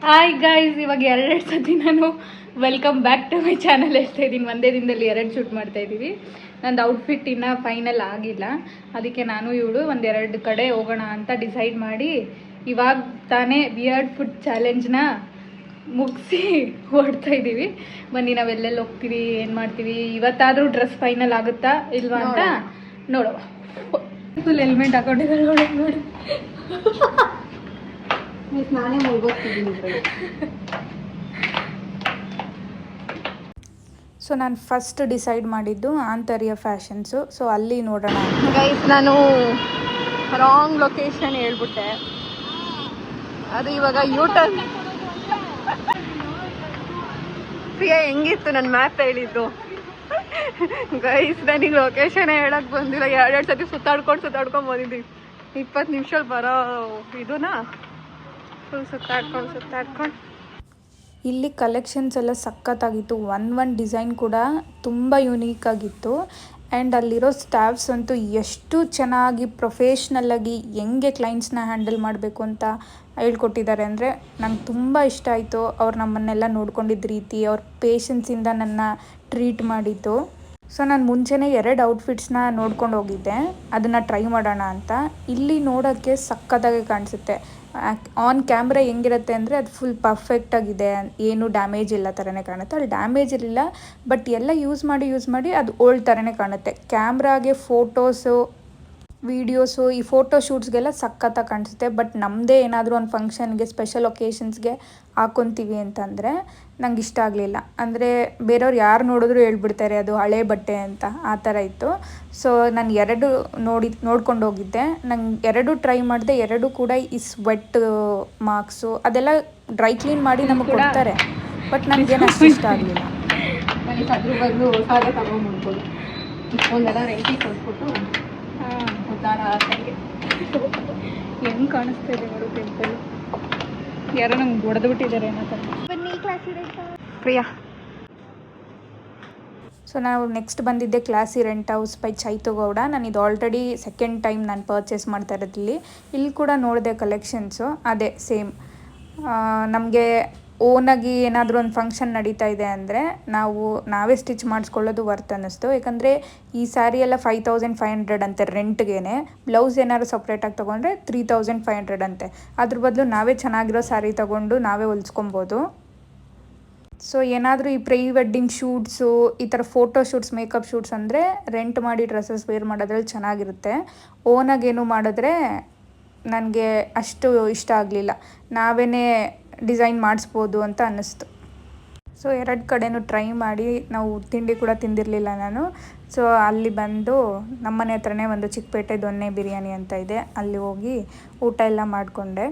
Hi guys, ಇವಾಗ ಎರಡೆರಡು ಸತಿ ನಾನು welcome back to my channel ಹೇಳ್ತಾ ಇದ್ದೀನಿ. ಒಂದೇ ದಿನದಲ್ಲಿ 2 ಶೂಟ್ ಮಾಡ್ತಾ ಇದ್ದೀವಿ. ನಂದು ಔಟ್ಫಿಟ್ ಇನ್ನೂ ಫೈನಲ್ ಆಗಿಲ್ಲ, ಅದಕ್ಕೆ ನಾನು ಇವಳು ಒಂದೆರಡು ಕಡೆ ಹೋಗೋಣ ಅಂತ ಡಿಸೈಡ್ ಮಾಡಿ ಇವಾಗ ತಾನೇ ಬಿಯರ್ಡ್ ಫುಡ್ ಚಾಲೆಂಜ್ನ ಮುಗಿಸಿ ಹೊಡ್ತಾ ಇದ್ದೀವಿ. ಬನ್ನಿ ನಾವೆಲ್ಲೆಲ್ಲಿ ಹೋಗ್ತೀವಿ, ಏನು ಮಾಡ್ತೀವಿ, ಇವತ್ತಾದರೂ ಡ್ರೆಸ್ ಫೈನಲ್ ಆಗುತ್ತಾ ಇಲ್ವಾ ಅಂತ ನೋಡುವ. ಫುಲ್ ಹೆಲ್ಮೆಟ್ ಹಾಕೊಂಡಿದ್ದಾರೆ ನೋಡಿ ನೋಡಿ. ನಾನೇ ಮುಳ್ಗೋಗ್ತಿದ್ದೀನಿ. ಸೊ ನಾನು ಫಸ್ಟ್ ಡಿಸೈಡ್ ಮಾಡಿದ್ದು ಆಂತರ್ಯ ಫ್ಯಾಷನ್ಸು. ಸೊ ಅಲ್ಲಿ ನೋಡೋಣ. ಗೈಸ್, ನಾನು ರಾಂಗ್ ಲೊಕೇಶನ್ ಹೇಳ್ಬಿಟ್ಟೆ. ಅದು ಇವಾಗ ಯೂಟರ್ನ್. ಪ್ರಿಯಾ ಹೆಂಗಿತ್ತು ನನ್ನ ಮ್ಯಾಪ್ ಹೇಳಿದ್ದು? ಗೈಸ್, ನನಗೆ ಲೊಕೇಶನ್ ಹೇಳಕ್ ಬಂದಿಲ್ಲ. ಎರಡೆರಡು ಸತಿ ಸುತ್ತಾಡ್ಕೊಂಡು ಬಂದಿದ್ದೀವಿ. 20 ನಿಮಿಷ ಬರೋ ಇದನ್ನ ಫುಲ್ ಸುತ್ತಾಡ್ಕೊಂಡು ಇಲ್ಲಿ ಕಲೆಕ್ಷನ್ಸ್ ಎಲ್ಲ ಸಖತ್ತಾಗಿತ್ತು. ಒನ್ ಡಿಸೈನ್ ಕೂಡ ತುಂಬ ಯುನೀಕ್ ಆಗಿತ್ತು. ಆ್ಯಂಡ್ ಅಲ್ಲಿರೋ ಸ್ಟಾಫ್ಸ್ ಅಂತೂ ಎಷ್ಟು ಚೆನ್ನಾಗಿ ಪ್ರೊಫೆಷ್ನಲ್ಲಾಗಿ ಹೆಂಗೆ ಕ್ಲೈಂಟ್ಸ್ನ ಹ್ಯಾಂಡಲ್ ಮಾಡಬೇಕು ಅಂತ ಹೇಳ್ಕೊಟ್ಟಿದ್ದಾರೆ ಅಂದರೆ ನಂಗೆ ತುಂಬ ಇಷ್ಟ ಆಯಿತು. ಅವ್ರು ನಮ್ಮನ್ನೆಲ್ಲ ನೋಡ್ಕೊಂಡಿದ್ದ ರೀತಿ, ಅವ್ರ ಪೇಷನ್ಸಿಂದ ನನ್ನ ಟ್ರೀಟ್ ಮಾಡಿದ್ದು. ಸೊ ನಾನು ಮುಂಚೆನೇ 2 ಔಟ್ಫಿಟ್ಸ್ನ ನೋಡ್ಕೊಂಡು ಹೋಗಿದ್ದೆ, ಅದನ್ನು ಟ್ರೈ ಮಾಡೋಣ ಅಂತ. ಇಲ್ಲಿ ನೋಡೋಕ್ಕೆ ಸಖತ್ತಾಗಿ ಕಾಣಿಸುತ್ತೆ. ಆನ್ ಕ್ಯಾಮ್ರಾ ಹೆಂಗಿರುತ್ತೆ ಅಂದರೆ ಅದು ಫುಲ್ ಪರ್ಫೆಕ್ಟಾಗಿದೆ, ಏನು ಡ್ಯಾಮೇಜ್ ಇಲ್ಲ ಥರನೇ ಕಾಣುತ್ತೆ. ಅಲ್ಲಿ ಡ್ಯಾಮೇಜ್ ಇರಲಿಲ್ಲ, ಬಟ್ ಎಲ್ಲ ಯೂಸ್ ಮಾಡಿ ಅದು ಓಲ್ಡ್ ಥರನೇ ಕಾಣುತ್ತೆ. ಕ್ಯಾಮ್ರಾಗೆ ಫೋಟೋಸು, ವೀಡಿಯೋಸು, ಈ ಫೋಟೋ ಶೂಟ್ಸ್ಗೆಲ್ಲ ಸಖತ್ತಾಗಿ ಕಾಣಿಸುತ್ತೆ. ಬಟ್ ನಮ್ಮದೇ ಏನಾದರೂ ಒಂದು ಫಂಕ್ಷನ್ಗೆ, ಸ್ಪೆಷಲ್ ಒಕೇಶನ್ಸ್ಗೆ ಹಾಕ್ಕೊತೀವಿ ಅಂತಂದರೆ ನಂಗೆ ಇಷ್ಟ ಆಗಲಿಲ್ಲ. ಅಂದರೆ ಬೇರೆಯವ್ರು ಯಾರು ನೋಡಿದ್ರು ಹೇಳ್ಬಿಡ್ತಾರೆ ಅದು ಹಳೆ ಬಟ್ಟೆ ಅಂತ, ಆ ಥರ ಇತ್ತು. ಸೊ ನಾನು 2 ನೋಡ್ಕೊಂಡು ಹೋಗಿದ್ದೆ. ನಂಗೆ 2 ಟ್ರೈ ಮಾಡಿದೆ. 2 ಕೂಡ ಈ ಸ್ವೆಟ್ ಮಾರ್ಕ್ಸು ಅದೆಲ್ಲ ಡ್ರೈ ಕ್ಲೀನ್ ಮಾಡಿ ನಮಗೆ ಕೊಡ್ತಾರೆ, ಬಟ್ ನನಗೇನು ಅಷ್ಟು ಇಷ್ಟ ಆಗಲಿಲ್ಲ. ನನಗೆ ಅದ್ರ ಬದಲು ಹೊಸಾಗೆ ತಗೊಂಡ್ಬಿಡ್ಬೋದು. ಇಷ್ಟೊಂದೆಲ್ಲ ರೆಂಟಿ ಕೊಟ್ಬಿಟ್ಟು ಹೆಂಗೆ ಕಾಣಿಸ್ತಾ ಇದೆ ನೋಡು ಟೆಂಪಲ್. ಯಾರೋ ನಂಗೆ ಹೊಡೆದು ಬಿಟ್ಟಿದ್ದಾರೆ ಏನೋ. ಪ್ರಿಯಾ, ಸೊ ನಾವು ನೆಕ್ಸ್ಟ್ ಬಂದಿದ್ದೆ classy rent house by Chaitu Gowda. ನಾನು ಇದು ಆಲ್ರೆಡಿ ಸೆಕೆಂಡ್ ಟೈಮ್ ನಾನು ಪರ್ಚೇಸ್ ಮಾಡ್ತಾ ಇರೋದಿಲ್ಲಿ. ಇಲ್ಲಿ ಕೂಡ ನೋಡಿದೆ ಕಲೆಕ್ಷನ್ಸು, ಅದೇ ಸೇಮ್. ನಮಗೆ ಓನಾಗಿ ಏನಾದರೂ ಒಂದು ಫಂಕ್ಷನ್ ನಡೀತಾ ಇದೆ ಅಂದರೆ ನಾವೇ ಸ್ಟಿಚ್ ಮಾಡಿಸ್ಕೊಳ್ಳೋದು ವರ್ತ್ ಅನ್ನಿಸ್ತು. ಯಾಕಂದರೆ ಈ ಸ್ಯಾರಿ ಎಲ್ಲ 5500 ಅಂತೆ ರೆಂಟ್ಗೇನೆ. ಬ್ಲೌಸ್ ಏನಾದ್ರು ಸಪ್ರೇಟಾಗಿ ತೊಗೊಂಡ್ರೆ 3500 ಅಂತೆ. ಅದ್ರ ಬದಲು ನಾವೇ ಚೆನ್ನಾಗಿರೋ ಸ್ಯಾರಿ ತೊಗೊಂಡು ನಾವೇ ಹೊಲ್ಸ್ಕೊಬೋದು. ಸೊ ಏನಾದರೂ ಈ ಪ್ರೀ ವೆಡ್ಡಿಂಗ್ ಶೂಟ್ಸು, ಈ ಥರ ಫೋಟೋ ಶೂಟ್ಸ್, ಮೇಕಪ್ ಶೂಟ್ಸ್ ಅಂದರೆ ರೆಂಟ್ ಮಾಡಿ ಡ್ರೆಸ್ಸಸ್ ವೇರ್ ಮಾಡೋದ್ರಲ್ಲಿ ಚೆನ್ನಾಗಿರುತ್ತೆ. ಓನಾಗೇನು ಮಾಡಿದ್ರೆ ನನಗೆ ಅಷ್ಟು ಇಷ್ಟ ಆಗಲಿಲ್ಲ. ನಾವೇ ಡಿಸೈನ್ ಮಾಡಿಸ್ಬೋದು ಅಂತ ಅನ್ನಿಸ್ತು. ಸೊ 2 ಕಡೆನೂ ಟ್ರೈ ಮಾಡಿ, ನಾವು ತಿಂಡಿ ಕೂಡ ತಿಂದಿರಲಿಲ್ಲ ನಾನು. ಸೊ ಅಲ್ಲಿ ಬಂದು ನಮ್ಮನೆ ಹತ್ರನೇ ಒಂದು ಚಿಕ್ಕಪೇಟೆ ದೊನ್ನೆ ಬಿರಿಯಾನಿ ಅಂತ ಇದೆ, ಅಲ್ಲಿ ಹೋಗಿ ಊಟ ಎಲ್ಲ ಮಾಡಿಕೊಂಡೆ.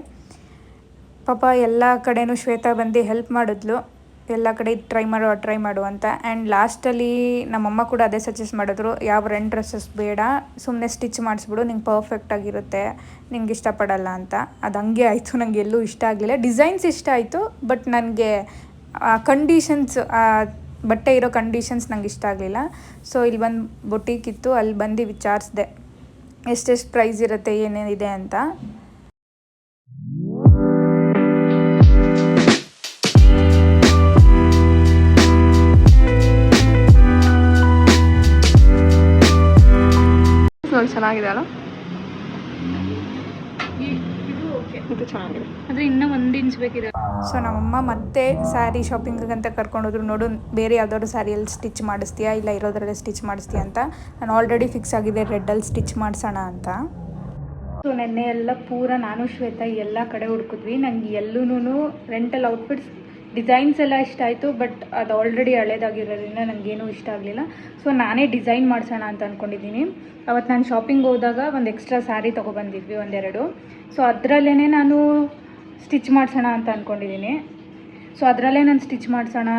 ಪಾಪ ಎಲ್ಲ ಕಡೆನೂ ಶ್ವೇತಾ ಬಂದು ಹೆಲ್ಪ್ ಮಾಡಿದ್ಲು, ಎಲ್ಲ ಕಡೆ ಟ್ರೈ ಮಾಡು ಅಂತ. ಆ್ಯಂಡ್ ಲಾಸ್ಟಲ್ಲಿ ನಮ್ಮಮ್ಮ ಕೂಡ ಅದೇ ಸಜೆಸ್ಟ್ ಮಾಡಿದ್ರು, ಯಾವ ರೆಂಟ್ ಡ್ರೆಸ್ಸಸ್ ಬೇಡ, ಸುಮ್ಮನೆ ಸ್ಟಿಚ್ ಮಾಡಿಸ್ಬಿಡು, ನಿಂಗೆ ಪರ್ಫೆಕ್ಟಾಗಿರುತ್ತೆ, ನಿಂಗೆ ಇಷ್ಟಪಡಲ್ಲ ಅಂತ. ಅದು ಹಂಗೆ ಆಯಿತು. ನನಗೆ ಎಲ್ಲೂ ಇಷ್ಟ ಆಗಲಿಲ್ಲ. ಡಿಸೈನ್ಸ್ ಇಷ್ಟ ಆಯಿತು, ಬಟ್ ನನಗೆ ಕಂಡೀಷನ್ಸ್, ಬಟ್ಟೆ ಇರೋ ಕಂಡೀಷನ್ಸ್ ನಂಗೆ ಇಷ್ಟ ಆಗಲಿಲ್ಲ. ಸೊ ಇಲ್ಲಿ ಬಂದು ಬೊಟೀಕ್ ಇತ್ತು, ಅಲ್ಲಿ ಬಂದು ವಿಚಾರಿಸಿದೆ ಎಷ್ಟೆಷ್ಟು ಪ್ರೈಸ್ ಇರುತ್ತೆ, ಏನೇನಿದೆ ಅಂತ. ಚೆನ್ನಾಗಿದೆ ಅಲ್ಲ, ಇದು ಚೆನ್ನಾಗಿದೆ. ಆದರೆ ಇನ್ನೂ 1 ಇಂಚ್ ಬೇಕಿದೆ. ಸೊ ನಮ್ಮಮ್ಮ ಮತ್ತೆ ಸ್ಯಾರಿ ಶಾಪಿಂಗಂತ ಕರ್ಕೊಂಡೋದ್ರು. ನೋಡು, ಬೇರೆ ಯಾವುದಾದ್ರು ಸ್ಯಾರಿಯಲ್ಲಿ ಸ್ಟಿಚ್ ಮಾಡಿಸ್ತೀಯಾ, ಇಲ್ಲ ಇರೋದ್ರಲ್ಲೇ ಸ್ಟಿಚ್ ಮಾಡಿಸ್ತೀಯಾ ಅಂತ. ನಾನು ಆಲ್ರೆಡಿ ಫಿಕ್ಸ್ ಆಗಿದೆ ರೆಡ್ಡಲ್ಲಿ ಸ್ಟಿಚ್ ಮಾಡಿಸೋಣ ಅಂತ. ಸೊ ನೆನ್ನೆ ಎಲ್ಲ ಪೂರ ನಾನು ಶ್ವೇತಾ ಎಲ್ಲ ಕಡೆ ಹುಡುಕಿದ್ವಿ. ನಂಗೆ ಎಲ್ಲೂ ರೆಂಟಲ್ ಔಟ್ಫಿಟ್ಸ್ ಡಿಸೈನ್ಸ್ ಎಲ್ಲ ಇಷ್ಟ ಆಯಿತು, ಬಟ್ ಅದು ಆಲ್ರೆಡಿ ಹಳೇದಾಗಿರೋದ್ರಿಂದ ನನಗೇನೂ ಇಷ್ಟ ಆಗಲಿಲ್ಲ. ಸೊ ನಾನೇ ಡಿಸೈನ್ ಮಾಡಿಸೋಣ ಅಂತ ಅಂದ್ಕೊಂಡಿದ್ದೀನಿ. ಅವತ್ತು ನಾನು ಶಾಪಿಂಗ್ ಹೋದಾಗ ಒಂದು ಎಕ್ಸ್ಟ್ರಾ ಸ್ಯಾರಿ ತೊಗೊಬಂದಿದ್ವಿ, 1-2. ಸೊ ಅದರಲ್ಲೇ ನಾನು ಸ್ಟಿಚ್ ಮಾಡಿಸೋಣ ಅಂತ ಅಂದ್ಕೊಂಡಿದ್ದೀನಿ. ಸೊ ಅದರಲ್ಲೇ ನಾನು ಸ್ಟಿಚ್ ಮಾಡಿಸೋಣ,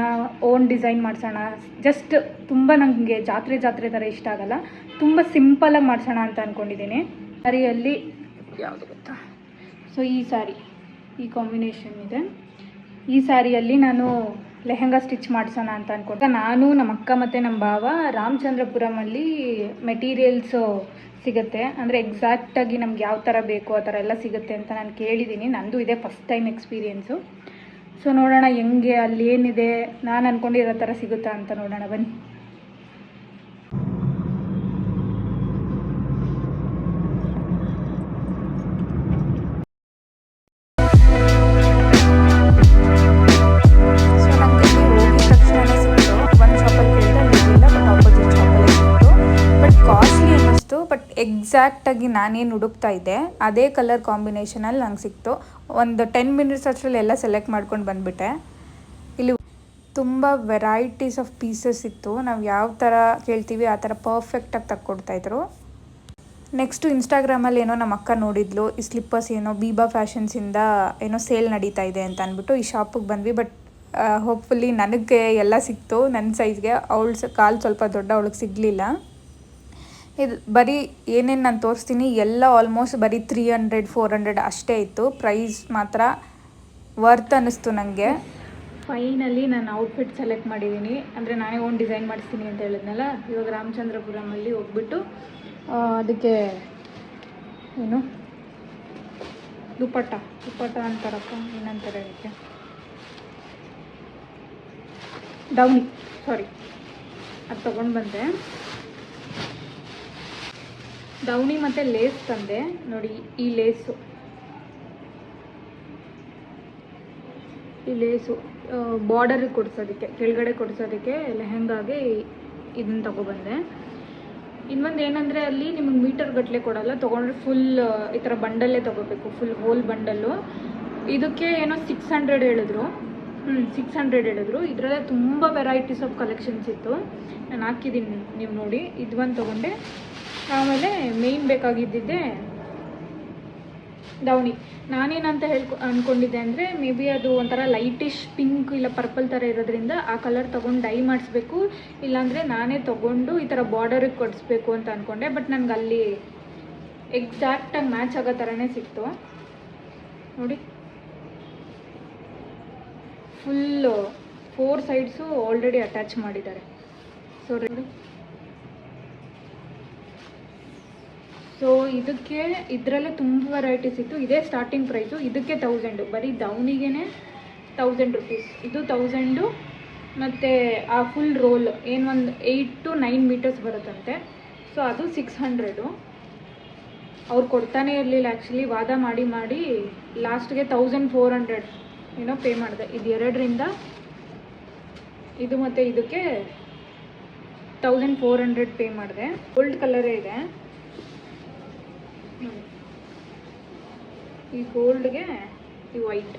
ಓನ್ ಡಿಸೈನ್ ಮಾಡಿಸೋಣ. ಜಸ್ಟ್ ತುಂಬ ನನಗೆ ಜಾತ್ರೆ ಥರ ಇಷ್ಟ ಆಗಲ್ಲ, ತುಂಬ ಸಿಂಪಲಾಗಿ ಮಾಡಿಸೋಣ ಅಂತ ಅಂದ್ಕೊಂಡಿದ್ದೀನಿ. ಸ್ಯಾರಿಯಲ್ಲಿ ಯಾವುದು ಗೊತ್ತಾ, ಸೊ ಈ ಸ್ಯಾರಿ, ಈ ಕಾಂಬಿನೇಷನ್ ಇದೆ. ಈ ಸ್ಯಾರಿಯಲ್ಲಿ ನಾನು ಲೆಹೆಂಗಾ ಸ್ಟಿಚ್ ಮಾಡಿಸೋಣ ಅಂತ ಅಂದ್ಕೊಂಡೆ. ನಾನು, ನಮ್ಮ ಅಕ್ಕ ಮತ್ತು ನಮ್ಮ ಭಾವ ರಾಮಚಂದ್ರಪುರಮಲ್ಲಿ ಮೆಟೀರಿಯಲ್ಸು ಸಿಗುತ್ತೆ, ಅಂದರೆ ಎಕ್ಸಾಕ್ಟಾಗಿ ನಮ್ಗೆ ಯಾವ ಥರ ಬೇಕು ಆ ಥರ ಎಲ್ಲ ಸಿಗುತ್ತೆ ಅಂತ ನಾನು ಕೇಳಿದ್ದೀನಿ. ನಂದು ಇದೇ ಫಸ್ಟ್ ಟೈಮ್ ಎಕ್ಸ್ಪೀರಿಯೆನ್ಸು. ಸೊ ನೋಡೋಣ ಹೆಂಗೆ ಅಲ್ಲಿ ಏನಿದೆ ನಾನು ಅಂದ್ಕೊಂಡಿರೋ ಥರ ಸಿಗುತ್ತಾ ಅಂತ ನೋಡೋಣ ಬನ್ನಿ. ಎಕ್ಸಾಕ್ಟಾಗಿ ನಾನೇನು ಹುಡುಕ್ತಾ ಇದ್ದೆ ಅದೇ ಕಲರ್ ಕಾಂಬಿನೇಷನಲ್ಲಿ ನಂಗೆ ಸಿಕ್ತು. ಒಂದು 10 ಮಿನಿಟ್ಸ್ ಅಷ್ಟರಲ್ಲಿ ಎಲ್ಲ ಸೆಲೆಕ್ಟ್ ಮಾಡ್ಕೊಂಡು ಬಂದುಬಿಟ್ಟೆ. ಇಲ್ಲಿ ತುಂಬ ವೆರೈಟೀಸ್ ಆಫ್ ಪೀಸಸ್ ಇತ್ತು. ನಾವು ಯಾವ ಥರ ಕೇಳ್ತೀವಿ ಆ ಥರ ಪರ್ಫೆಕ್ಟಾಗಿ ತಕ್ಕೊಡ್ತಾಯಿದ್ರು. ನೆಕ್ಸ್ಟು ಇನ್ಸ್ಟಾಗ್ರಾಮಲ್ಲಿ ಏನೋ ನಮ್ಮ ಅಕ್ಕ ನೋಡಿದ್ಲು, ಈ ಸ್ಲಿಪ್ಪರ್ಸ್ ಏನೋ ಬೀಬಾ ಫ್ಯಾಷನ್ಸಿಂದ ಏನೋ ಸೇಲ್ ನಡೀತಾ ಇದೆ ಅಂತ ಅಂದ್ಬಿಟ್ಟು ಈ ಶಾಪಿಗೆ ಬಂದ್ವಿ. ಬಟ್ ಹೋಪ್ಫುಲ್ಲಿ ನನಗೆ ಎಲ್ಲ ಸಿಕ್ತು ನನ್ನ ಸೈಜ್ಗೆ. ಅವಳು ಕಾಲು ಸ್ವಲ್ಪ ದೊಡ್ಡ, ಅವಳಿಗೆ ಸಿಗಲಿಲ್ಲ. ಇದು ಬರೀ ಏನೇನು ನಾನು ತೋರಿಸ್ತೀನಿ ಎಲ್ಲ ಆಲ್ಮೋಸ್ಟ್ ಬರೀ 300-400 ಅಷ್ಟೇ ಇತ್ತು. ಪ್ರೈಸ್ ಮಾತ್ರ ವರ್ತ್ ಅನ್ನಿಸ್ತು ನನಗೆ. ಫೈನಲಿ ನಾನು ಔಟ್ಫಿಟ್ ಸೆಲೆಕ್ಟ್ ಮಾಡಿದ್ದೀನಿ. ಅಂದರೆ ನಾನೇ ಓನ್ ಡಿಸೈನ್ ಮಾಡಿಸ್ತೀನಿ ಅಂತ ಹೇಳಿದ್ನಲ್ಲ. ಇವಾಗ ರಾಮಚಂದ್ರಪುರಮಲ್ಲಿ ಹೋಗ್ಬಿಟ್ಟು ಅದಕ್ಕೆ ಏನು ದುಪ್ಪಟ್ಟ ಅಂತಾರಪ್ಪ, ಏನಂತಾರೆ ಅದಕ್ಕೆ, ಡೌನಿ, ಅದು ತೊಗೊಂಡು ಬಂದೆ. ಡೌನಿ ಮತ್ತು ಲೇಸ್ ತಂದೆ. ನೋಡಿ ಈ ಲೇಸು ಬಾರ್ಡರಿಗೆ ಕೊಡ್ಸೋದಕ್ಕೆ, ಕೆಳಗಡೆ ಕೊಡ್ಸೋದಕ್ಕೆ ಲೆಹೆಂಗಾಗೆ ಇದನ್ನು ತೊಗೊಬಂದೆ. ಇನ್ನೊಂದು ಏನಂದರೆ ಅಲ್ಲಿ ನಿಮಗೆ ಮೀಟರ್ ಗಟ್ಟಲೆ ಕೊಡೋಲ್ಲ, ತೊಗೊಂಡ್ರೆ ಫುಲ್ ಈ ಥರ ಬಂಡಲ್ಲೇ ತೊಗೋಬೇಕು, ಫುಲ್ ಹೋಲ್ ಬಂಡಲ್ಲು. ಇದಕ್ಕೆ ಏನೋ 600 ಹೇಳಿದ್ರು. 600 ಹೇಳಿದ್ರು. ಇದರಲ್ಲೇ ತುಂಬ ವೆರೈಟೀಸ್ ಆಫ್ ಕಲೆಕ್ಷನ್ಸ್ ಇತ್ತು. ನಾನು ಹಾಕಿದ್ದೀನಿ, ನೀವು ನೋಡಿ. ಇದು ಒಂದು ತೊಗೊಂಡೆ. ಆಮೇಲೆ ಮೇಯ್ನ್ ಬೇಕಾಗಿದ್ದಿದ್ದೆ ಡೌನಿ. ನಾನೇನಂತ ಅಂದ್ಕೊಂಡಿದ್ದೆ ಅಂದರೆ ಮೇ ಬಿ ಅದು ಒಂಥರ ಲೈಟಿಶ್ ಪಿಂಕ್ ಇಲ್ಲ ಪರ್ಪಲ್ ಥರ ಇರೋದ್ರಿಂದ ಆ ಕಲರ್ ತೊಗೊಂಡು ಡೈ ಮಾಡಿಸ್ಬೇಕು, ಇಲ್ಲಾಂದರೆ ನಾನೇ ತೊಗೊಂಡು ಈ ಥರ ಬಾರ್ಡರಿಗೆ ಕೊಡಿಸ್ಬೇಕು ಅಂತ ಅಂದ್ಕೊಂಡೆ. ಬಟ್ ನನಗೆ ಅಲ್ಲಿ ಎಕ್ಸಾಕ್ಟಾಗಿ ಮ್ಯಾಚ್ ಆಗೋ ಥರನೇ ಸಿಕ್ತು. ನೋಡಿ, ಫುಲ್ಲು 4 ಸೈಡ್ಸು ಆಲ್ರೆಡಿ ಅಟ್ಯಾಚ್ ಮಾಡಿದ್ದಾರೆ. ಸೊ ನೋಡಿ, ಸೊ ಇದಕ್ಕೆ ಇದರಲ್ಲೇ ತುಂಬ ವೆರೈಟೀಸ್ ಇತ್ತು. ಇದೇ ಸ್ಟಾರ್ಟಿಂಗ್ ಪ್ರೈಸು. ಇದಕ್ಕೆ 1000, ಬರೀ ಡೌನಿಗೆ 1000 ರುಪೀಸ್. ಇದು 1000 ಮತ್ತು ಆ ಫುಲ್ ರೋಲ್ ಏನು ಒಂದು 8 to 9 ಮೀಟರ್ಸ್ ಬರುತ್ತಂತೆ. ಸೊ ಅದು 600. ಅವ್ರು ಕೊಡ್ತಾನೆ ಇರಲಿಲ್ಲ ಆ್ಯಕ್ಚುಲಿ. ವಾದ ಮಾಡಿ ಲಾಸ್ಟ್ಗೆ 1400 ಏನೋ ಪೇ ಮಾಡಿದೆ. ಇದು 2ರಿಂದ ಇದು ಮತ್ತು ಇದಕ್ಕೆ 1400 ಪೇ ಮಾಡಿದೆ. ಗೋಲ್ಡ್ ಕಲರೇ ಇದೆ. ಈ ಗೋಲ್ಡ್ಗೆ ಈ ವೈಟ್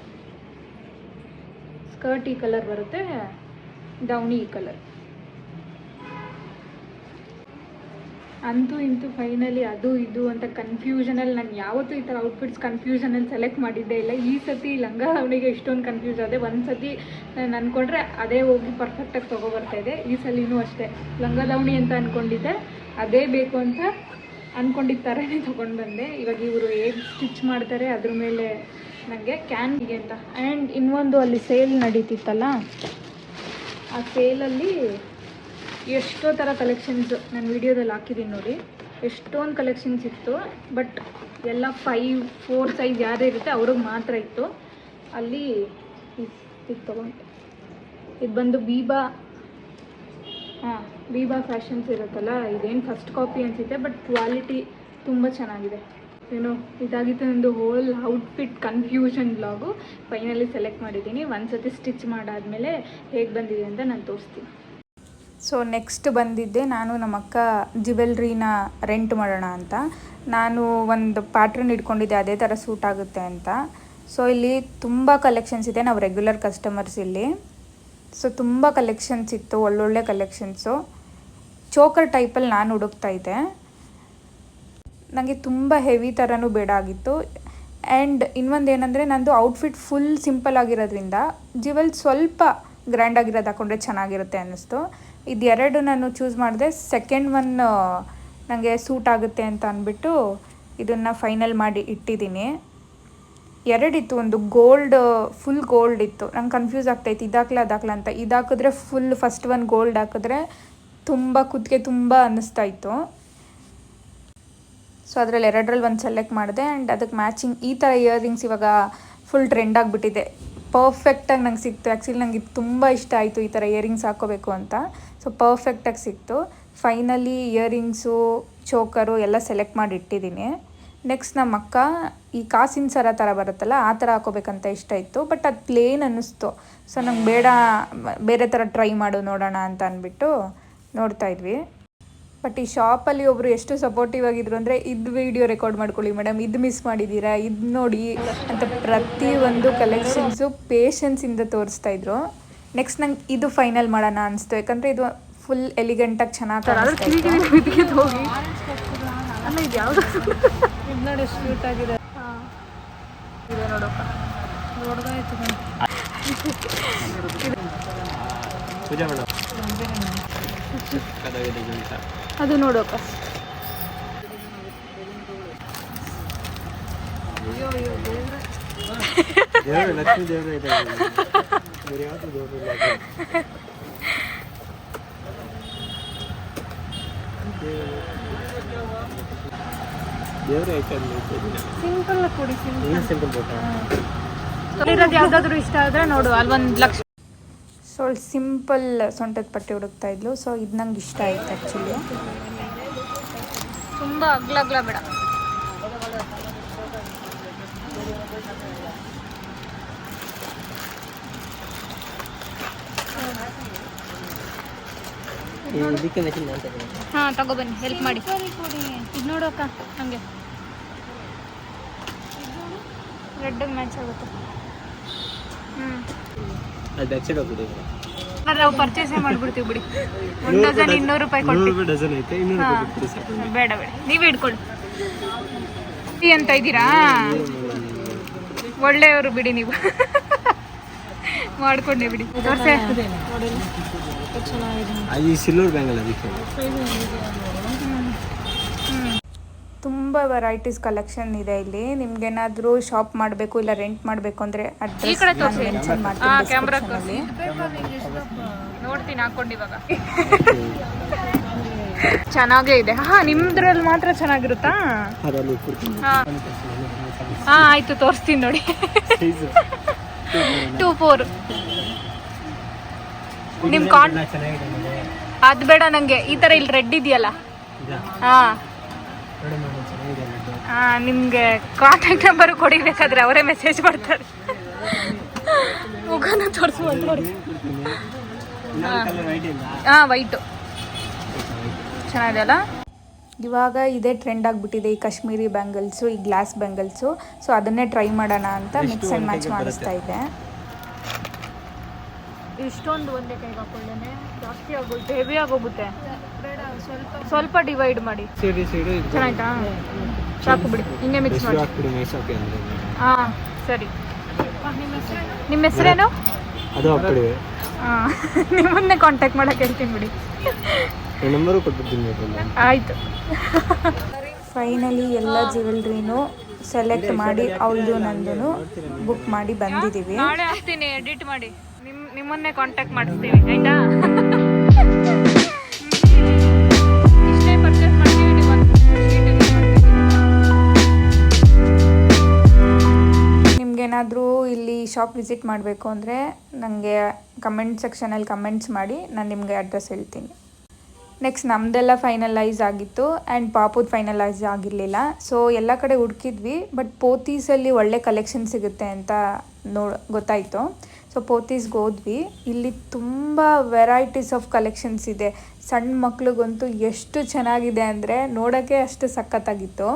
ಸ್ಕರ್ಟ್ ಈ ಕಲರ್ ಬರುತ್ತೆ, ಡೌನಿ ಈ ಕಲರ್. ಅಂತೂ ಇಂತೂ ಫೈನಲಿ ಅದು ಇದು ಅಂತ ಕನ್ಫ್ಯೂಷನಲ್ಲಿ, ನಾನು ಯಾವತ್ತೂ ಈ ಥರ ಔಟ್ಫಿಟ್ಸ್ ಕನ್ಫ್ಯೂಷನಲ್ಲಿ ಸೆಲೆಕ್ಟ್ ಮಾಡಿದ್ದೇ ಇಲ್ಲ. ಈ ಸತಿ ಲಂಗ ಅವನಿಗೆ ಇಷ್ಟೊಂದು ಕನ್ಫ್ಯೂಸ್ ಆದೆ. ಒಂದು ಸತಿ ನಾನು ಅಂದ್ಕೊಂಡ್ರೆ ಅದೇ ಹೋಗಿ ಪರ್ಫೆಕ್ಟಾಗಿ ತೊಗೊಬರ್ತಾಯಿದ್ದೆ. ಈ ಸಲಿನೂ ಅಷ್ಟೇ ಲಂಗ ದಾವಣಿ ಅಂತ ಅಂದ್ಕೊಂಡಿದ್ದೆ, ಅದೇ ಬೇಕು ಅಂತ ಅಂದ್ಕೊಂಡಿದ್ದ ಥರನೇ ತೊಗೊಂಡು ಬಂದೆ. ಇವಾಗ ಇವರು ಹೇಗೆ ಸ್ಟಿಚ್ ಮಾಡ್ತಾರೆ ಅದ್ರ ಮೇಲೆ ನನಗೆ ಕ್ಯಾನ್ಗೆ ಅಂತ. ಆ್ಯಂಡ್ ಇನ್ನೊಂದು ಅಲ್ಲಿ ಸೇಲ್ ನಡೀತಿತ್ತಲ್ಲ, ಆ ಸೇಲಲ್ಲಿ ಎಷ್ಟೋ ಥರ ಕಲೆಕ್ಷನ್ಸ್ ನಾನು ವಿಡಿಯೋದಲ್ಲಿ ಹಾಕಿದ್ದೀನಿ ನೋಡಿ. ಎಷ್ಟೊಂದು ಕಲೆಕ್ಷನ್ಸ್ ಇತ್ತು. ಬಟ್ ಎಲ್ಲ 5-4 ಸೈಜ್ ಯಾರೇ ಇರುತ್ತೆ ಅವ್ರಿಗೆ ಮಾತ್ರ ಇತ್ತು. ಅಲ್ಲಿ ಇದು ತೊಗೊಂಡೆ. ಇದು ಬಂದು ಬೀಬಾ ಫ್ಯಾಷನ್ಸ್ ಇರುತ್ತಲ್ಲ, ಇದೇನು ಫಸ್ಟ್ ಕಾಪಿ ಅನಿಸುತ್ತೆ. ಬಟ್ ಕ್ವಾಲಿಟಿ ತುಂಬ ಚೆನ್ನಾಗಿದೆ. ಏನೋ ಇದಾಗಿತ್ತು ನಂದು whole outfit confusion blog. Finally select ಮಾಡಿದ್ದೀನಿ. ಒಂದು ಸತಿ ಸ್ಟಿಚ್ ಮಾಡಾದಮೇಲೆ ಹೇಗೆ ಬಂದಿದೆ ಅಂತ ನಾನು ತೋರಿಸ್ತೀನಿ. ಸೊ ನೆಕ್ಸ್ಟ್ ಬಂದಿದ್ದೆ ನಾನು ನಮ್ಮ ಅಕ್ಕ ಜ್ಯುವೆಲ್ರಿನ ರೆಂಟ್ ಮಾಡೋಣ ಅಂತ. ನಾನು ಒಂದು ಪ್ಯಾಟ್ರನ್ ಇಟ್ಕೊಂಡಿದ್ದೆ ಅದೇ ಥರ ಸೂಟ್ ಆಗುತ್ತೆ ಅಂತ. ಸೊ ಇಲ್ಲಿ ತುಂಬ ಕಲೆಕ್ಷನ್ಸ್ ಇದೆ. ನಾವು ರೆಗ್ಯುಲರ್ ಕಸ್ಟಮರ್ಸ್ ಇಲ್ಲಿ. ಸೊ ತುಂಬ ಕಲೆಕ್ಷನ್ಸ್ ಇತ್ತು, ಒಳ್ಳೊಳ್ಳೆ ಕಲೆಕ್ಷನ್ಸು. ಚೋಕರ್ ಟೈಪಲ್ಲಿ ನಾನು ಹುಡುಕ್ತಾ ಇದ್ದೆ. ನನಗೆ ತುಂಬ ಹೆವಿ ಥರನೂ ಬೇಡ ಆಗಿತ್ತು. ಆ್ಯಂಡ್ ಇನ್ನೊಂದು ಏನಂದರೆ ನಂದು ಔಟ್ಫಿಟ್ ಫುಲ್ ಸಿಂಪಲ್ ಆಗಿರೋದ್ರಿಂದ ಜ್ಯುವೆಲ್ ಸ್ವಲ್ಪ ಗ್ರ್ಯಾಂಡ್ ಆಗಿರೋದು ಹಾಕೊಂಡ್ರೆ ಚೆನ್ನಾಗಿರುತ್ತೆ ಅನ್ನಿಸ್ತು. ಇದು 2 ನಾನು ಚೂಸ್ ಮಾಡಿದೆ. ಸೆಕೆಂಡ್ ಒನ್ ನನಗೆ ಸೂಟ್ ಆಗುತ್ತೆ ಅಂತ ಅಂದ್ಬಿಟ್ಟು ಇದನ್ನು ಫೈನಲ್ ಮಾಡಿ ಇಟ್ಟಿದ್ದೀನಿ. 2 ಇತ್ತು. ಒಂದು ಫುಲ್ ಗೋಲ್ಡ್ ಇತ್ತು. ನಂಗೆ ಕನ್ಫ್ಯೂಸ್ ಆಗ್ತಾಯಿತ್ತು ಇದಾಕ್ಲ ಅಂತ. ಇದಾಕಿದ್ರೆ ಫುಲ್ ಫಸ್ಟ್ ಒನ್ ಗೋಲ್ಡ್ ಹಾಕಿದ್ರೆ ತುಂಬ ಕುತ್ತಿಗೆ ತುಂಬ ಅನ್ನಿಸ್ತಾ ಇತ್ತು. ಸೊ ಅದರಲ್ಲಿ 2ರಲ್ಲಿ ಒಂದು ಸೆಲೆಕ್ಟ್ ಮಾಡಿದೆ. ಆ್ಯಂಡ್ ಅದಕ್ಕೆ ಮ್ಯಾಚಿಂಗ್ ಈ ಥರ ಇಯರಿಂಗ್ಸ್ ಇವಾಗ ಫುಲ್ ಟ್ರೆಂಡ್ ಆಗಿಬಿಟ್ಟಿದೆ. ಪರ್ಫೆಕ್ಟಾಗಿ ನಂಗೆ ಸಿಕ್ತು. ಆ್ಯಕ್ಚುಲಿ ನಂಗೆ ಇದು ತುಂಬ ಇಷ್ಟ ಆಯಿತು ಈ ಥರ ಇಯರಿಂಗ್ಸ್ ಹಾಕ್ಕೋಬೇಕು ಅಂತ. ಸೊ ಪರ್ಫೆಕ್ಟಾಗಿ ಸಿಕ್ತು. ಫೈನಲಿ ಇಯರಿಂಗ್ಸು ಚೋಕರು ಎಲ್ಲ ಸೆಲೆಕ್ಟ್ ಮಾಡಿ ಇಟ್ಟಿದ್ದೀನಿ. ನೆಕ್ಸ್ಟ್ ನಮ್ಮ ಅಕ್ಕ ಈ ಕಾಸಿನ ಸರ ಥರ ಬರುತ್ತಲ್ಲ ಆ ಥರ ಹಾಕೋಬೇಕಂತ ಇಷ್ಟ ಇತ್ತು. ಬಟ್ ಅದು ಪ್ಲೇನ್ ಅನ್ನಿಸ್ತು. ಸೊ ನಂಗೆ ಬೇಡ, ಬೇರೆ ಥರ ಟ್ರೈ ಮಾಡು ನೋಡೋಣ ಅಂತ ಅಂದ್ಬಿಟ್ಟು ನೋಡ್ತಾಯಿದ್ವಿ. ಬಟ್ ಈ ಶಾಪಲ್ಲಿ ಒಬ್ಬರು ಎಷ್ಟು ಸಪೋರ್ಟಿವ್ ಆಗಿದ್ರು ಅಂದರೆ, ಇದು ವಿಡಿಯೋ ರೆಕಾರ್ಡ್ ಮಾಡ್ಕೊಳ್ಳಿ ಮೇಡಮ್, ಇದು ಮಿಸ್ ಮಾಡಿದ್ದೀರಾ, ಇದು ನೋಡಿ ಅಂತ ಪ್ರತಿಯೊಂದು ಕಲೆಕ್ಷನ್ಸು ಪೇಷನ್ಸಿಂದ ತೋರಿಸ್ತಾಯಿದ್ರು. ನೆಕ್ಸ್ಟ್ ನಂಗೆ ಇದು ಫೈನಲ್ ಮಾಡೋಣ ಅನಿಸ್ತು. ಯಾಕಂದರೆ ಇದು ಫುಲ್ ಎಲಿಗೆಂಟಾಗಿ ಚೆನ್ನಾಗಿ ಹೋಗಿ ಅಲ್ಲ ಇದು ಯಾವುದು ಇದು ನೋಡಿ ಎಷ್ಟು ಕ್ಯೂಟ್ ಆಗಿದೆ. ಇದೆ ನೋಡಪ್ಪ, ನೋಡ್ದಾಯ್ತು ಅದು ನೋಡಪ್ಪ. ಲಕ್ಷ್ಮೀ ದೇವರು ಇದೆ. ಸಿಂಪಲ್ ಕೊಡಿ, ಸಿಂಪಲ್ ಇರೋದು ಯಾವುದಾದ್ರೂ ಇಷ್ಟ ಆದರೆ ನೋಡು, ಅಲ್ಲಿ 1 ಲಕ್ಷ. ಸೊ ಸಿಂಪಲ್ ಸೊಂಟದ ಪಟ್ಟಿ ಹುಡುಕ್ತಾ ಇದ್ಲು. ಸೊ ಇದು ನಂಗೆ ಇಷ್ಟ ಆಯ್ತು ಆ್ಯಕ್ಚುಲಿ. ತುಂಬ ಅಗ್ಲ ಬೇಡ. ಹಾಂ ತಗೊಬನ್ನಿ, ಹೆಲ್ಪ್ ಮಾಡಿ. ಇದು ನೋಡು ಅಕ್ಕ, ಹಂಗೆ ರೆಡ್ಡಿಗೆ ಮ್ಯಾಚ್ ಆಗುತ್ತೆ. ನಾವು ಪರ್ಚೇಸೇ ಮಾಡ್ಬಿಡ್ತೀವಿ ಬಿಡಿ. 1 ಡಜನ್ 200 ರೂಪಾಯಿ ಕೊಟ್ಟು. ಬೇಡ ನೀವೇ ಇಟ್ಕೊಳ್ಳಿ ಅಂತ ಇದ್ದೀರಾ. ಒಳ್ಳೆಯವರು ಬಿಡಿ, ನೀವು ಮಾಡ್ಕೊಂಡೆ ಬಿಡಿ. ಸಿಲ್ವರ್ ಬ್ಯಾಂಗಲ್ ಅದಕ್ಕೆ ತುಂಬ ವೆರೈಟೀಸ್ ಕಲೆಕ್ಷನ್ ಇದೆ ಇಲ್ಲಿ. ನಿಮ್ಗೇನಾದರೂ ಶಾಪ್ ಮಾಡಬೇಕು ಇಲ್ಲ ರೆಂಟ್ ಮಾಡಬೇಕು ಅಂದರೆ ಅಡ್ರೆಸ್ ಮೆನ್ಷನ್ ಮಾಡ್ತೀನಿ. ನೋಡ್ತೀನಿ ಹಾಕೊಂಡು ಇವಾಗ. ಚೆನ್ನಾಗೇ ಇದೆ. ಹಾಂ ನಿಮ್ದ್ರಲ್ಲಿ ಮಾತ್ರ ಚೆನ್ನಾಗಿರುತ್ತಾ? ಹಾಂ ಆಯಿತು, ತೋರಿಸ್ತೀನಿ ನೋಡಿ. 2-4 ನಿಮ್ಮ ಅದು ಬೇಡ ನನಗೆ. ಈ ಥರ ಇಲ್ಲಿ ರೆಡ್ ಇದೆಯಲ್ಲ, ಹಾಂ ನಿಮಗೆ ಕಾಂಟ್ಯಾಕ್ಟ್ ನಂಬರ್ ಕೊಡಿ, ಬೇಕಾದ್ರೆ ಅವರೇ ಮೆಸೇಜ್ ಮಾಡ್ತಾರೆ. ಮುಖನ ತೋರಿಸ್ಬೋದು ನೋಡಿ. ಹಾಂ ವೈಟು ಚೆನ್ನಾಗಿದೆ ಅಲ್ಲ. ಇವಾಗ ಇದೇ ಟ್ರೆಂಡ್ ಆಗಿಬಿಟ್ಟಿದೆ ಈ ಕಾಶ್ಮೀರಿ ಬ್ಯಾಂಗಲ್ಸು, ಈ ಗ್ಲಾಸ್ ಬ್ಯಾಂಗಲ್ಸು. ಸೊ ಅದನ್ನೇ ಟ್ರೈ ಮಾಡೋಣ ಅಂತ ಮಿಕ್ಸ್ ಆ್ಯಂಡ್ ಮ್ಯಾಚ್ ಮಾಡಿಸ್ತಾ ಇದ್ದೆ. ಇಷ್ಟೊಂದು ಒಂದೇ ಕೈಗೆ ಹಾಕೊಳ್ಳೇನೆ ಜಾಸ್ತಿ ಆಗೋಗುತ್ತೆ, ಹೆವಿ ಆಗೋಗುತ್ತೆ. ಸ್ವಲ್ಪ ಡಿವೈಡ್ ಮಾಡಿ. ಚೆನ್ನಾಯ್ತಾ? ಸಾಕು ಬಿಡಿ, ಹಿಂಗೆ ಮಿಕ್ಸ್ ಮಾಡಿ. ಹಾಂ ಸರಿ. ನಿಮ್ಮ ಹೆಸರೇನು? ಹಾಂ ನಿಮ್ಮನ್ನೇ ಕಾಂಟ್ಯಾಕ್ಟ್ ಮಾಡೋಕೆ ಹೇಳ್ತೀನಿ ಬಿಡಿ. ನಂಬರು ಕೊಟ್ಬಿಡ್ತೀನಿ. ಆಯಿತು. ಫೈನಲಿ ಎಲ್ಲ ಜ್ಯುವೆಲ್ರಿನೂ ಸೆಲೆಕ್ಟ್ ಮಾಡಿ ಅವಳದು ನಂದು ಬುಕ್ ಮಾಡಿ ಬಂದಿದ್ದೀವಿ. ನಾಳೆ ಹಾಕ್ತೀನಿ, ಎಡಿಟ್ ಮಾಡಿ ನಿಮ್ಮನ್ನೇ ಕಾಂಟ್ಯಾಕ್ಟ್ ಮಾಡಿಸ್ತೀವಿ ಆಯಿತಾ? ಇಷ್ಟೇ ಪರ್ಚೇಸ್ ಮಾಡ್ತೀವಿ. ನಿಮ್ಗೇನಾದರೂ ಇಲ್ಲಿ ಶಾಪ್ ವಿಸಿಟ್ ಮಾಡಬೇಕು ಅಂದರೆ ನನಗೆ ಕಮೆಂಟ್ ಸೆಕ್ಷನಲ್ಲಿ ಕಮೆಂಟ್ಸ್ ಮಾಡಿ, ನಾನು ನಿಮಗೆ ಅಡ್ರೆಸ್ ಹೇಳ್ತೀನಿ. ನೆಕ್ಸ್ಟ್ ನಮ್ಮದೆಲ್ಲ ಫೈನಲೈಸ್ ಆಗಿತ್ತು ಆ್ಯಂಡ್ ಪಾಪುದು ಫೈನಲೈಸ್ ಆಗಿರಲಿಲ್ಲ. ಸೊ ಎಲ್ಲ ಕಡೆ ಹುಡುಕಿದ್ವಿ, ಬಟ್ ಪೋತೀಸಲ್ಲಿ ಒಳ್ಳೆ ಕಲೆಕ್ಷನ್ ಸಿಗುತ್ತೆ ಅಂತ ಗೊತ್ತಾಯಿತು. ಸೊ ಪೋತೀಸ್ಗೆ ಹೋದ್ವಿ. ಇಲ್ಲಿ ತುಂಬ ವೆರೈಟೀಸ್ ಆಫ್ ಕಲೆಕ್ಷನ್ಸ್ ಇದೆ. ಸಣ್ಣ ಮಕ್ಳಿಗಂತೂ ಎಷ್ಟು ಚೆನ್ನಾಗಿದೆ ಅಂದರೆ ನೋಡೋಕ್ಕೆ ಅಷ್ಟು ಸಖತ್ತಾಗಿತ್ತು.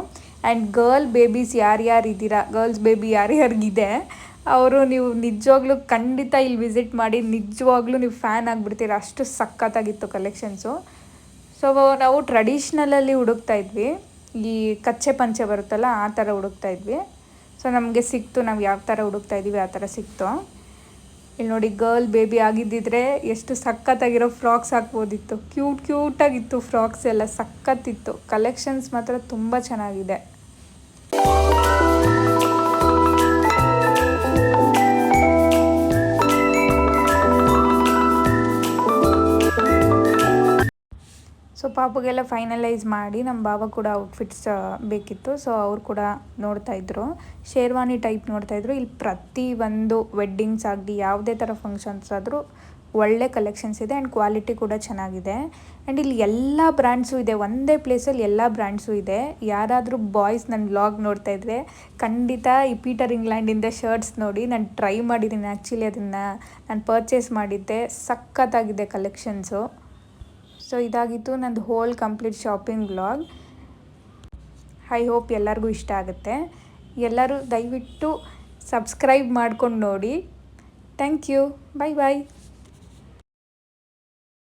ಆ್ಯಂಡ್ ಗರ್ಲ್ ಬೇಬೀಸ್ ಯಾರ್ಯಾರು ಇದ್ದೀರಾ, ಗರ್ಲ್ಸ್ ಬೇಬಿ ಯಾರ್ಯಾರಿಗಿದೆ ಅವರು ನೀವು ನಿಜವಾಗ್ಲೂ ಖಂಡಿತ ಇಲ್ಲಿ ವಿಸಿಟ್ ಮಾಡಿ, ನಿಜವಾಗ್ಲೂ ನೀವು ಫ್ಯಾನ್ ಆಗಿಬಿಡ್ತೀರ, ಅಷ್ಟು ಸಖತ್ತಾಗಿತ್ತು ಕಲೆಕ್ಷನ್ಸು. ಸೊ ನಾವು ಟ್ರೆಡಿಷ್ನಲಲ್ಲಿ ಹುಡುಕ್ತಾ ಇದ್ವಿ. ಈ ಕಚ್ಚೆ ಪಂಚೆ ಬರುತ್ತಲ್ಲ ಆ ಥರ ಹುಡುಕ್ತಾ ಇದ್ವಿ. ಸೊ ನಮಗೆ ಸಿಕ್ತು, ನಾವು ಯಾವ ಥರ ಹುಡುಕ್ತಾ ಇದ್ವಿ ಆ ಥರ ಸಿಕ್ತು. ಇಲ್ಲಿ ನೋಡಿ, ಗರ್ಲ್ ಬೇಬಿ ಆಗಿದ್ದಿದ್ರೆ ಎಷ್ಟು ಸಖತ್ತಾಗಿರೋ ಫ್ರಾಕ್ಸ್ ಹಾಕ್ಬೋದಿತ್ತು. ಕ್ಯೂಟಾಗಿತ್ತು ಫ್ರಾಕ್ಸ್ ಎಲ್ಲ, ಸಖತ್ತಿತ್ತು. ಕಲೆಕ್ಷನ್ಸ್ ಮಾತ್ರ ತುಂಬ ಚೆನ್ನಾಗಿದೆ. ಸೊ ಪಾಪುಗೆಲ್ಲ ಫೈನಲೈಸ್ ಮಾಡಿ ನಮ್ಮ ಬಾಬಾ ಕೂಡ ಔಟ್ಫಿಟ್ಸ್ ಬೇಕಿತ್ತು. ಸೊ ಅವ್ರು ಕೂಡ ನೋಡ್ತಾಯಿದ್ರು, ಶೇರ್ವಾನಿ ಟೈಪ್ ನೋಡ್ತಾಯಿದ್ರು. ಇಲ್ಲಿ ಪ್ರತಿ ಒಂದು ವೆಡ್ಡಿಂಗ್ಸ್ ಆಗಲಿ ಯಾವುದೇ ಥರ ಫಂಕ್ಷನ್ಸ್ ಆದರೂ ಒಳ್ಳೆ ಕಲೆಕ್ಷನ್ಸ್ ಇದೆ ಆ್ಯಂಡ್ ಕ್ವಾಲಿಟಿ ಕೂಡ ಚೆನ್ನಾಗಿದೆ. ಆ್ಯಂಡ್ ಇಲ್ಲಿ ಎಲ್ಲ ಬ್ರ್ಯಾಂಡ್ಸು ಇದೆ, ಒಂದೇ ಪ್ಲೇಸಲ್ಲಿ ಎಲ್ಲ ಬ್ರ್ಯಾಂಡ್ಸು ಇದೆ. ಯಾರಾದರೂ ಬಾಯ್ಸ್ ನನ್ನ ವ್ಲಾಗ್ ನೋಡ್ತಾ ಇದ್ದರೆ ಖಂಡಿತ ಈ ಪೀಟರ್ ಇಂಗ್ಲೆಂಡಿಂದ ಶರ್ಟ್ಸ್ ನೋಡಿ. ನಾನು ಟ್ರೈ ಮಾಡಿದ್ದೀನಿ, ಆ್ಯಕ್ಚುಲಿ ಅದನ್ನು ನಾನು ಪರ್ಚೇಸ್ ಮಾಡಿದ್ದೆ, ಸಖತ್ತಾಗಿದೆ ಕಲೆಕ್ಷನ್ಸು. ಸೊ ಇದಾಗಿತ್ತು ನಂದು whole complete shopping vlog. I hope ಎಲ್ಲರಿಗೂ ಇಷ್ಟ ಆಗುತ್ತೆ. ಎಲ್ಲರೂ ದಯವಿಟ್ಟು ಸಬ್ಸ್ಕ್ರೈಬ್ ಮಾಡ್ಕೊಂಡು ನೋಡಿ. Thank you. Bye bye.